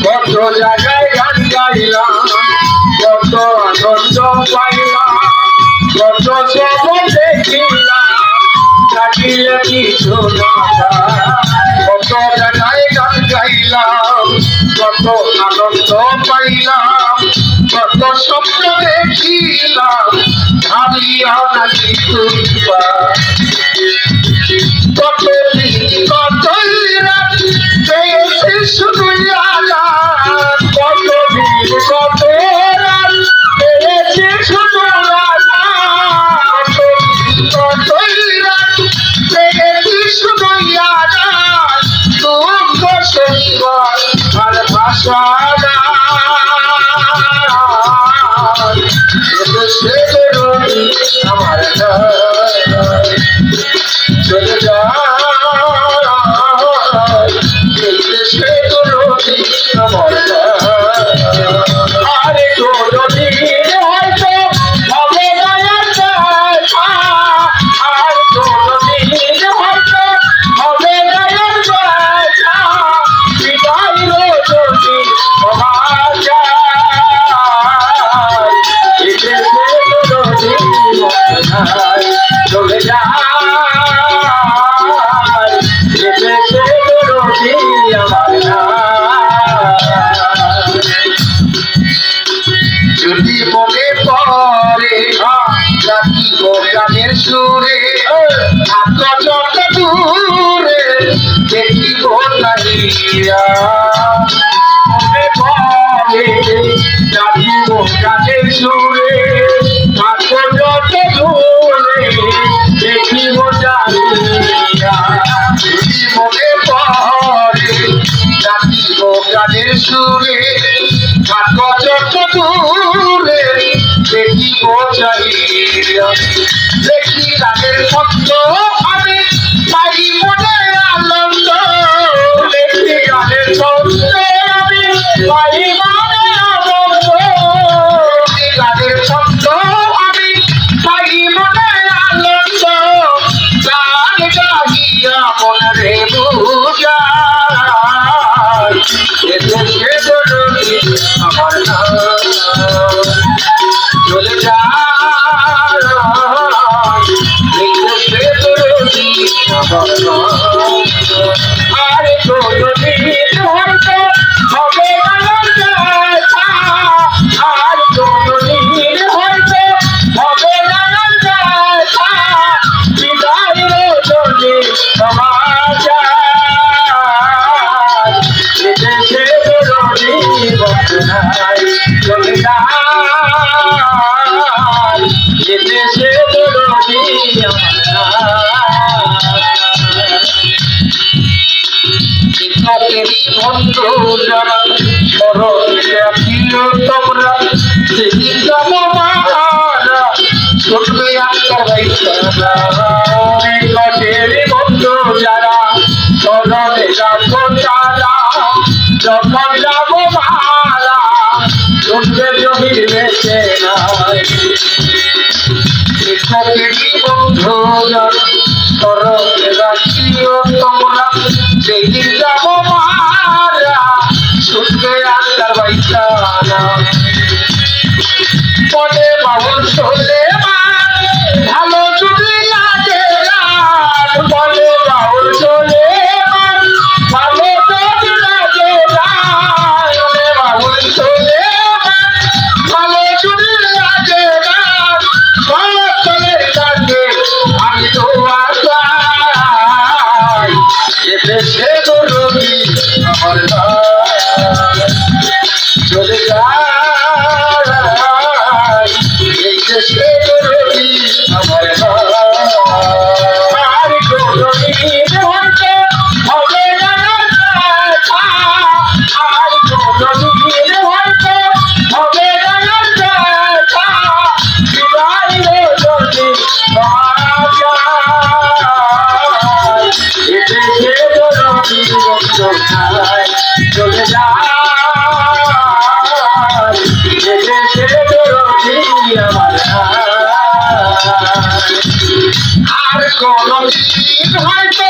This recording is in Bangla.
কত জায়গায় গান গাইলাম, কত আনন্দ পাইলাম, কত সব দেখিলাম, ডাকিলে কিছু না পাই। কত জায়গায় গান গাইলাম, কত আনন্দ পাইলাম, কত স্বপ্ন দেখিলাম, ভাবিয়া না কিছু পাই। কত দিন কতই রাত পেয়েছি শুধু আঘাত, কত দিন কত রাত পেয়েছি শুধু আঘাত, কত দিন কতই রাত পেয়েছি শুধু আঘাত, দুঃখ সইবার আর ভাষা নাই। সে বেরোনি আমার চলে যায়, সে বেরোনি আমার আরে কোনদিন হয়তো হবে না দেখা, আর কোনদিন হয়তো হবে না দেখা, বিদায় যদি হওয়া যায়, এসে বেরোনি চলে যায়, এসে বেরোনি আমার যদি মনে পড়ে রাখিব গানের সুরে, আকাশ যত দূরে দেখিব নাহিয়া। মনে পড়ে রাখিব গানের সুরে, আকাশ যত দূরে দেখিব জানিয়া। যদি মনে পড়ে রাখিব গানের সুরে, আকাশ যত দূরে দেখিব চাহিয়া। দেখি গানের শব্দ আমি পাই মনে আনন্দ, দেখি গানের শব্দ আমি পাই মনে আনন্দ, দেখি গানের শব্দ আমি পাই মনে আনন্দ, গান গাহিয়া মনে বুঝাই, এতে সে বেরোনি আমার চলে যায়, সে বেরোনি আমার আরে কোনদিন হয়তো হবে না দেখা, আর কোনদিন হয়তো হবে না দেখা, বিদায় যদি হওয়া যায়, এতে সে বেরোনি বদনাই চলে যায়, এতে সে বেরোনি শিক্ষকেরই বন্ধু যারা সরল তোমরা, সেদিন যাব মারা শুনবে আত্মার বাইসারা। শিক্ষকেরই বন্ধু যারা সরলে যাবো তারা, যখন যাব মারা শুনবে জমির বেঁচে নাই। শিক্ষকেরই বন্ধু যারা সরলে রাখিও তোমরা, সেদিন যাব মারা শুনবে আত্মার বাইসারা। বলে বাউল শোলে ভালো যদি লাগে গান, বলে বাউল শোলে ভালো যদি লাগে গান, বলে বাউল শোলে ভালো যদি লাগে গান, সকলের কাছে আমি তো আসাই, এতে সে বেরোনি আমার চলে যায়, এই যে সে বেরোনি আমার আর কোনদিন হয়তো হবে না দেখা, আর কোনদিন হয়তো হবে না দেখা, বিদায় যদি হওয়া যায়, এতে সে বেরোনি বদনাই চলে যায়, এতে সে বেরোনি আমার আর কোনদিন হয়তো